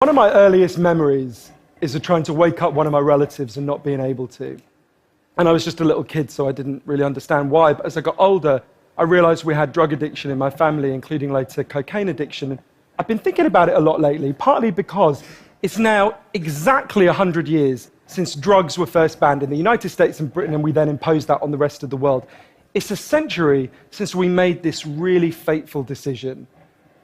One of my earliest memories is of trying to wake up one of my relatives and not being able to. And I was just a little kid, so I didn't really understand why. But as I got older, I realized we had drug addiction in my family, including later cocaine addiction. I've been thinking about it a lot lately, partly because it's now exactly 100 years since drugs were first banned in the United States and Britain, and we then imposed that on the rest of the world. It's a century since we made this really fateful decision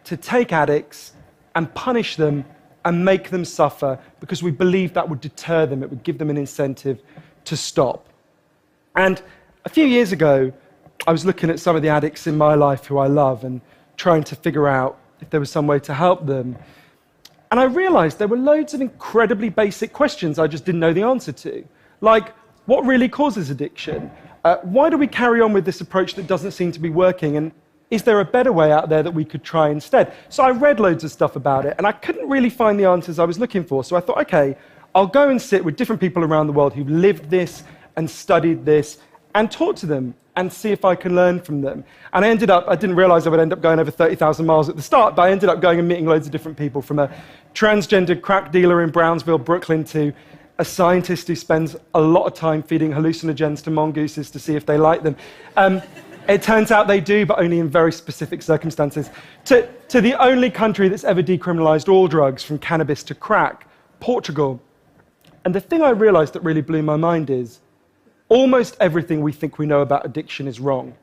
to take addicts and punish them and make them suffer because we believed that would deter them, it would give them an incentive to stop. And a few years ago, I was looking at some of the addicts in my life who I love and trying to figure out if there was some way to help them. And I realized there were loads of incredibly basic questions I just didn't know the answer to. Like, what really causes addiction? Why do we carry on with this approach that doesn't seem to be working? And is there a better way out there that we could try instead? So I read loads of stuff about it, and I couldn't really find the answers I was looking for. So I thought, okay, I'll go and sit with different people around the world who've lived this and studied this and talk to them and see if I can learn from them. And I didn't realize I would end up going over 30,000 miles at the start, but I ended up going and meeting loads of different people, from a transgender crack dealer in Brownsville, Brooklyn, to a scientist who spends a lot of time feeding hallucinogens to mongooses to see if they like them. It turns out they do, but only in very specific circumstances. To the only country that's ever decriminalized all drugs, from cannabis to crack, Portugal. And the thing I realized that really blew my mind is almost everything we think we know about addiction is wrong.